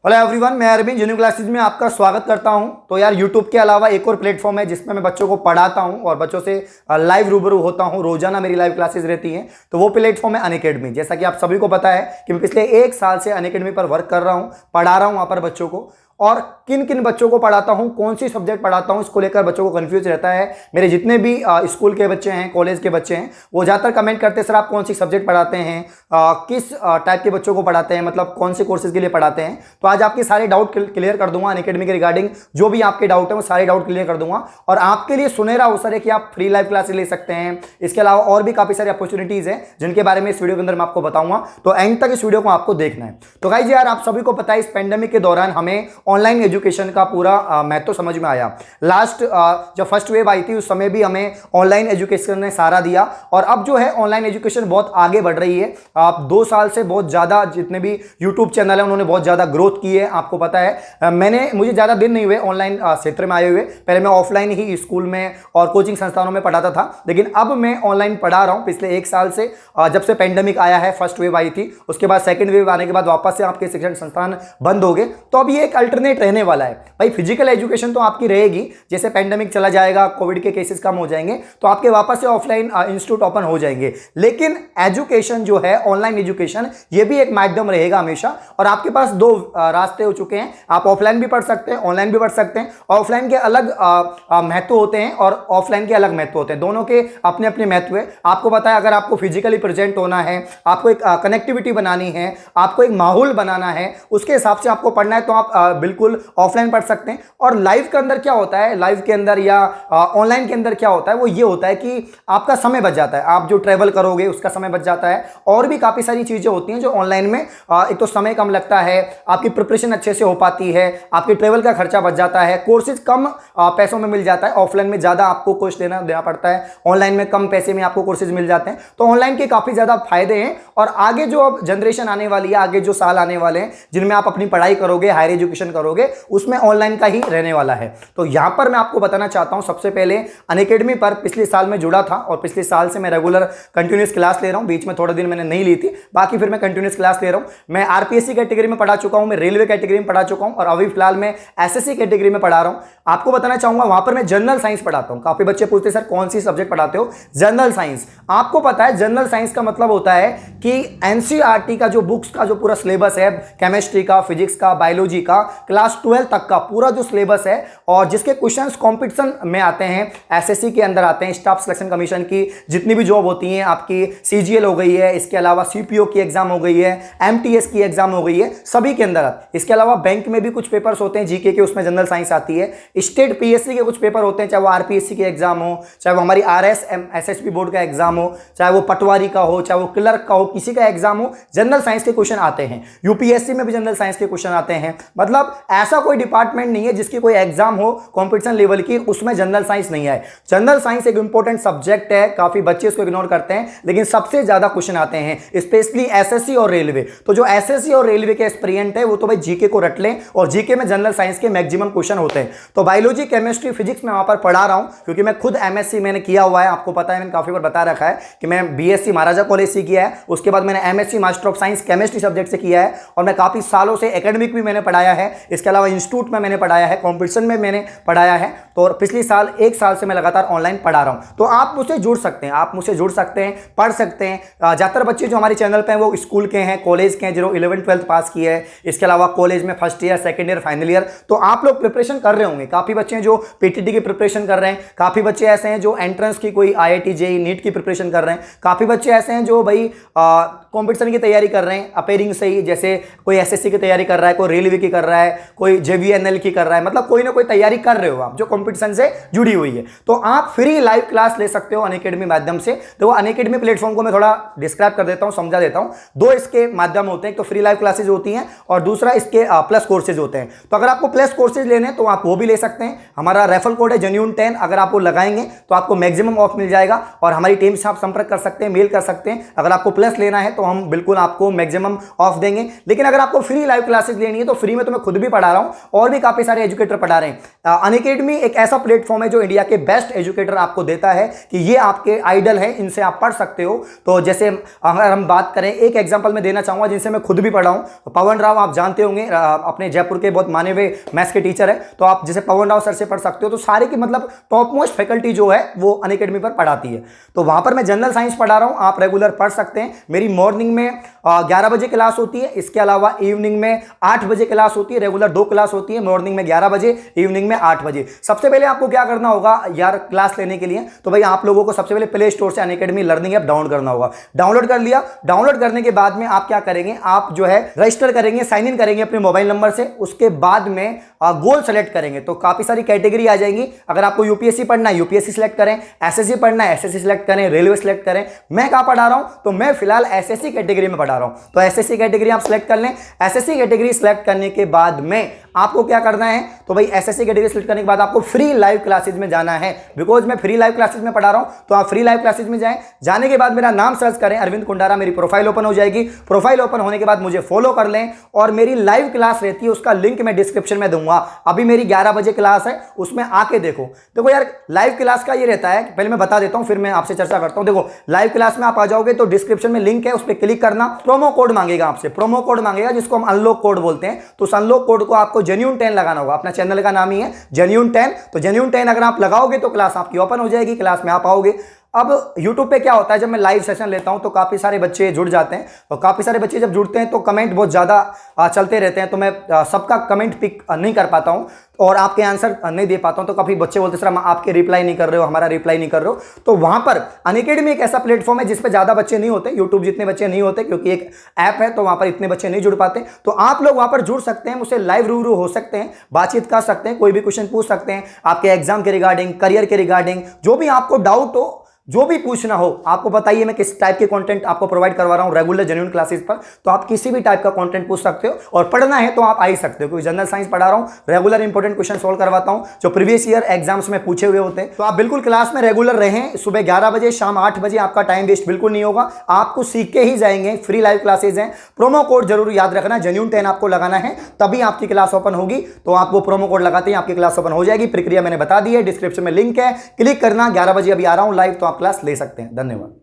Hello everyone, मैं Arvind junior classes में आपका स्वागत करता हूं। तो यार यूट्यूब के अलावा एक और प्लेटफॉर्म है जिसमें मैं बच्चों को पढ़ाता हूं और बच्चों से लाइव रूबरू होता हूं। रोजाना मेरी लाइव क्लासेस रहती हैं। तो वो प्लेटफॉर्म है अनअकैडमी। जैसा कि आप सभी को पता है कि मैं पिछले 1 साल से अनअकैडमी पर वर्क कर रहा हूं, पढ़ा रहा हूं वहां पर बच्चों को। और किन किन बच्चों को पढ़ाता हूं, कौन सी सब्जेक्ट पढ़ाता हूं, इसको लेकर बच्चों को कंफ्यूज रहता है। मेरे जितने भी स्कूल के बच्चे हैं, कॉलेज के बच्चे हैं, वो ज़्यादातर कमेंट करते हैं, सर आप कौन सी सब्जेक्ट पढ़ाते हैं, किस टाइप के बच्चों को पढ़ाते हैं, मतलब कौन से कोर्सेज के लिए पढ़ाते हैं। तो आज आपके सारे डाउट क्लियर कर दूंगा अनअकैडमी के रिगार्डिंग। जो भी आपके डाउट है वो सारे डाउट क्लियर कर दूंगा और आपके लिए सुनहरा अवसर है कि आप फ्री लाइव क्लासेस ले सकते हैं। इसके अलावा और भी काफी सारी अपॉर्चुनिटीज हैं जिनके बारे में इस वीडियो के अंदर मैं आपको बताऊंगा। तो एंड तक इस वीडियो को आपको देखना है। तो गाइस यार, आप सभी को पता है इस पेंडेमिक के दौरान हमें ऑनलाइन एजुकेशन का पूरा महत्व समझ में आया। लास्ट जब फर्स्ट वेव आई थी उस समय भी हमें ऑनलाइन एजुकेशन ने सहारा दिया और अब जो है ऑनलाइन एजुकेशन बहुत आगे बढ़ रही है। आप 2 साल से बहुत ज्यादा जितने भी यूट्यूब चैनल है उन्होंने बहुत ज्यादा ग्रोथ की है। आपको पता है मुझे ज्यादा दिन नहीं हुए ऑनलाइन क्षेत्र में आए हुए। पहले मैं ऑफलाइन ही स्कूल में और कोचिंग संस्थानों में पढ़ाता था, लेकिन अब मैं ऑनलाइन पढ़ा रहा हूं पिछले 1 साल से। जब से पेंडेमिक आया है, फर्स्ट वेव आई थी, उसके बाद सेकंड वेव आने के बाद वापस से आपके शिक्षण संस्थान बंद हो गए। तो अब ये एक अल्टरनेट रहने वाला है भाई। फिजिकल एजुकेशन तो आपकी रहेगी, जैसे पेंडेमिक चला जाएगा, कोविड के केसेस कम हो जाएंगे तो आपके वापस से ऑफलाइन इंस्टीट्यूट ओपन हो जाएंगे। लेकिन एजुकेशन जो है, ऑनलाइन एजुकेशन, ये भी एक माध्यम रहेगा हमेशा। और आपके पास 2 रास्ते हो चुके हैं। आप ऑफलाइन भी पढ़ सकते हैं, ऑनलाइन भी पढ़ सकते हैं। ऑफलाइन के अलग महत्व होते हैं और ऑफलाइन के अलग महत्व होते हैं। दोनों के अपने अपने महत्व है। आपको पता है, अगर आपको फिजिकली प्रेजेंट होना है, आपको एक कनेक्टिविटी बनानी है, आपको एक माहौल बनाना है, उसके हिसाब से आपको पढ़ना है, तो आप बिल्कुल ऑफलाइन पढ़ सकते हैं। और लाइव के अंदर क्या होता है, लाइव के अंदर या ऑनलाइन के अंदर क्या होता है, वो ये होता है कि आपका समय बच जाता है। आप जो ट्रेवल करोगे उसका समय बच जाता है और भी काफी सारी चीजें होती हैं जो ऑनलाइन में एक तो समय कम लगता है, आपकी प्रिपरेशन अच्छे से हो पाती है, आपके ट्रेवल का खर्चा बच जाता है, कोर्सेज कम पैसों में मिल जाता है। ऑफलाइन में ज्यादा आपको कोर्स देना पड़ता है, ऑनलाइन में कम पैसे में आपको कोर्सेज मिल जाते हैं। तो ऑनलाइन के काफी ज्यादा फायदे हैं। और आगे जो अब जनरेशन आने वाली है, आगे जो साल आने वाले हैं जिनमें आप अपनी पढ़ाई करोगे, हायर एजुकेशन करोगे, उसमें ऑनलाइन का ही रहने वाला है। तो यहां पर मैं आपको बताना चाहता हूं, सबसे पहले अनअकैडमी पर पिछले साल में जुड़ा था और पिछले साल से मैं रेगुलर कंटिन्यूअस क्लास ले रहा हूं। बीच में थोड़े दिन मैंने नहीं ली थी, बाकी फिर मैं कंटिन्यूअस क्लास ले रहा हूं। मैं आरपीएससी कैटेगरी में पढ़ा चुका हूं, मैं रेलवे कैटेगरी में पढ़ा चुका हूं और अभी फिलहाल मैं एसएससी कैटेगरी में पढ़ा रहा हूं। आपको बताना चाहूंगा, वहां पर मैं जनरल साइंस पढ़ाता हूं। काफी बच्चे पूछते हैं, सर कौन सी सब्जेक्ट पढ़ाते हो? General science. आपको पता है जनरल साइंस का मतलब होता है कि एनसीईआरटी का जो बुक्स का जो पूरा सिलेबस है, केमिस्ट्री का, फिजिक्स का, बायोलॉजी का, क्लास 12 तक का पूरा जो सिलेबस है और जिसके क्वेश्चंस कंपटीशन में आते हैं, एसएससी के अंदर आते हैं, स्टाफ सिलेक्शन कमीशन की जितनी भी जॉब होती हैं, आपकी सीजीएल हो गई है, इसके अलावा सीपीओ की एग्जाम हो गई है, एमटीएस की एग्जाम हो गई है, सभी के अंदर। इसके अलावा बैंक में भी कुछ पेपर्स होते हैं जीके के, उसमें जनरल साइंस आती है। स्टेट पीएससी के कुछ पेपर होते हैं, चाहे वो आरपीएससी के एग्जाम हो, चाहे वो हमारी एसएसबी बोर्ड का एग्जाम हो, चाहे वो पटवारी का हो, चाहे वो क्लर्क का हो, किसी का एग्जाम हो, जनरल साइंस के क्वेश्चन आते हैं। यूपीएससी में भी जनरल साइंस के क्वेश्चन आते हैं। मतलब ऐसा कोई डिपार्टमेंट नहीं है जिसकी कोई एग्जाम हो कंपटीशन लेवल की, उसमें जनरल साइंस नहीं है। जनरल साइंस एक इंपॉर्टेंट सब्जेक्ट है, काफी बच्चे इसको इग्नोर करते हैं, लेकिन सबसे ज्यादा क्वेश्चन आते हैं स्पेशली एसएससी और रेलवे। तो जो एसएससी और रेलवे के एस्पिरेंट है वो तो भाई जीके को रट लें, और जीके में जनरल साइंस के मैक्सिमम क्वेश्चन होते हैं। तो बायोलॉजी, केमिस्ट्री, फिजिक्स में वहां पर पढ़ा रहा हूं क्योंकि मैं खुद एमएससी मैंने किया हुआ है। आपको पता है, मैंने काफी बार बता रखा है कि मैं बीएससी महाराजा कॉलेज से किया है, उसके बाद मैंने MSc master of science chemistry subject से किया है और मैं काफी सालों से एकेडमिक भी मैंने पढ़ाया है। इसके अलावा इंस्टीट्यूट में मैंने पढ़ाया है, कॉम्पिटिशन में मैंने पढ़ाया है। तो पिछले साल 1 साल से मैं लगातार ऑनलाइन पढ़ा रहा हूं। तो आप मुझसे जुड़ सकते हैं, आप मुझसे जुड़ सकते हैं, पढ़ सकते हैं। ज्यादातर बच्चे जो हमारे चैनल पे हैं वो स्कूल के हैं, कॉलेज के हैं, जो 11th 12th पास किए हैं। इसके अलावा कॉलेज में first year, second year, final year. तो आप लोग प्रिपरेशन कर रहे होंगे। काफी बच्चे हैं जो पीटीटी की प्रिपरेशन कर रहे हैं, काफी बच्चे ऐसे हैं जो एंट्रेंस की, कोई आईआईटी जेईई नीट की प्रिपरेशन कर रहे हैं, काफी बच्चे ऐसे हैं जो भाई कंपटीशन की तैयारी कर रहे हैं अपेयरिंग से ही, जैसे कोई एसएससी की तैयारी कर रहा है, कोई रेलवे की कर रहा है, कोई जेवीएनएल की कर रहा है। मतलब कोई ना कोई तैयारी कर रहे हो आप जो कंपटीशन से जुड़ी हुई है। तो आप फ्री लाइव क्लास ले सकते हो अनअकैडमी माध्यम से। तो अनअकैडमी प्लेटफॉर्म को मैं थोड़ा डिस्क्राइब कर देता हूं, समझा देता हूं। 2 इसके माध्यम होते हैं, तो फ्री लाइव क्लासेज होती हैं और दूसरा इसके प्लस कोर्सेज होते हैं। तो अगर आपको प्लस कोर्सेज लेने तो आप वो भी ले सकते हैं। हमारा रेफरल कोड है genuine10, अगर आप वो लगाएंगे तो आपको मैक्सिमम ऑफ मिल जाएगा और हमारी टीम से आप संपर्क कर सकते हैं, मेल कर सकते हैं। अगर आपको प्लस लेना है तो हम बिल्कुल आपको मैक्सिमम ऑफ देंगे। लेकिन अगर आपको फ्री लाइव क्लासेज लेनी है तो फ्री में तो मैं खुद भी पढ़ा रहा हूँ और भी काफी सारे एजुकेटर पढ़ा रहे हैं। अनअकैडमी एक ऐसा प्लेटफॉर्म है जो इंडिया के बेस्ट एजुकेटर आपको देता है कि ये आपके आइडल है, इनसे आप पढ़ सकते हो। तो जैसे अगर हम बात करें, एक एग्जांपल मैं देना चाहूंगा जिनसे मैं खुद भी पढ़ा हूं। पवन राव आप जानते होंगे, अपने जयपुर के बहुत माने हुए मैथ्स के टीचर है, तो आप जैसे पवन राव सर से पढ़ सकते हो। तो सारे की मतलब टॉप मोस्ट फैकल्टी जो है वो अनअकैडमी पर पढ़ाती है। तो वहां पर मैं जनरल साइंस पढ़ा रहा हूं, आप रेगुलर पढ़ सकते हैं। मेरी मॉर्निंग में 11 बजे क्लास होती है, इसके अलावा इवनिंग में 8 बजे क्लास होती है। रेगुलर 2 क्लास होती है, मॉर्निंग में 11 बजे, इवनिंग में 8 बजे। सबसे पहले आपको क्या करना होगा यार क्लास लेने के लिए, तो भाई आप लोगों को सबसे पहले प्ले स्टोर से अनअकैडमी लर्निंग ऐप डाउनलोड करना होगा। डाउनलोड कर लिया, डाउनलोड करने के बाद में आप क्या करेंगे, आप जो है रजिस्टर करेंगे, साइन इन करेंगे अपने मोबाइल नंबर से। उसके बाद में गोल सेलेक्ट करेंगे, तो काफी सारी कैटेगरी आ जाएंगी। अगर आपको यूपीएससी पढ़ना है यूपीएससी सिलेक्ट करें, एसएससी पढ़ना है एसएससी सिलेक्ट करें, रेलवे सिलेक्ट करें। मैं कहां पढ़ा रहा हूं, तो मैं फिलहाल एसएससी कैटेगरी में पढ़ा रहा हूं। तो एसएससी कैटेगरी आप सिलेक्ट कर लें। एसएससी कैटेगरी सिलेक्ट करने के बाद में आपको क्या करना है, तो भाई एसएससी कैटेगरी सिलेक्ट करने के बाद आपको फ्री लाइव क्लासेज में जाना है। बिकॉज मैं फ्री लाइव क्लासेज में पढ़ा रहा हूं, तो आप फ्री लाइव क्लासेज में जाएं। जाने के बाद मेरा नाम सर्च करें अरविंद कुंडारा, मेरी प्रोफाइल ओपन हो जाएगी। प्रोफाइल ओपन होने के बाद मुझे फॉलो कर लें, और मेरी लाइव क्लास रहती है उसका लिंक मैं डिस्क्रिप्शन में दूंगा। अभी मेरी 11 बजे क्लास है, उसमें आके देखो। देखो यार लाइव क्लास का ये रहता है, पहले मैं बता देता हूं फिर मैं आपसे चर्चा करता हूं। देखो लाइव क्लास में आप आ जाओगे तो डिस्क्रिप्शन में लिंक है, उस पर क्लिक करना। प्रोमो कोड मांगेगा आपसे, प्रोमो कोड मांगेगा जिसको हम अनलॉक कोड बोलते हैं। तो उस अनलॉक कोड को आपको जेन्युइन 10 लगाना होगा। अपना चैनल का नाम ही है जेन्युइन 10। तो जेन्युइन 10 अगर आप लगाओगे तो क्लास आपकी ओपन हो जाएगी, क्लास में आप आओगे। अब YouTube पे क्या होता है, जब मैं लाइव सेशन लेता हूं तो काफी सारे बच्चे जुड़ जाते हैं, और काफी सारे बच्चे जब जुड़ते हैं तो कमेंट बहुत ज्यादा चलते रहते हैं, तो मैं सबका कमेंट पिक नहीं कर पाता हूं और आपके आंसर नहीं दे पाता हूं। तो काफी बच्चे बोलते सर हम आपके रिप्लाई नहीं कर रहे हो, हमारा रिप्लाई नहीं कर रहे हो। तो वहां पर अनअकैडमी एक ऐसा प्लेटफॉर्म है जिसपे ज्यादा बच्चे नहीं होते, यूट्यूब जितने बच्चे नहीं होते, क्योंकि एक ऐप है तो वहां पर इतने बच्चे नहीं जुड़ पाते। तो आप लोग वहां पर जुड़ सकते हैं, मुझसे लाइव रूबरू हो सकते हैं, बातचीत कर सकते हैं, कोई भी क्वेश्चन पूछ सकते हैं आपके एग्जाम के रिगार्डिंग, करियर के रिगार्डिंग, जो भी आपको डाउट हो, जो भी पूछना हो आपको बताइए। मैं किस टाइप के कंटेंट आपको प्रोवाइड करवा रहा हूं रेगुलर जेन्युइन क्लासेस पर, तो आप किसी भी टाइप का कंटेंट पूछ सकते हो। और पढ़ना है तो आप आ ही सकते हो, क्योंकि जनरल साइंस पढ़ा रहा हूं, रेगुलर इंपॉर्टेंट क्वेश्चन सोल्व करवाता हूं जो प्रीवियस ईयर एग्जाम्स में पूछे हुए होते हैं। तो आप बिल्कुल क्लास में रेगुलर रहें। सुबह 11 बजे, शाम 8 बजे, आपका टाइम वेस्ट बिल्कुल नहीं होगा, आपको सीख के ही जाएंगे। फ्री लाइव क्लासेज हैं, प्रोमो कोड जरूर याद रखना, जेन्युइन 10 आपको लगाना है, तभी आपकी क्लास ओपन होगी। तो आप वो प्रोमो कोड लगाते हैं, आपकी क्लास ओपन हो जाएगी। प्रक्रिया मैंने बता दी है, डिस्क्रिप्शन में लिंक है, क्लिक करना। 11 बजे अभी आ रहा हूं लाइव, तो आप क्लास ले सकते हैं। धन्यवाद।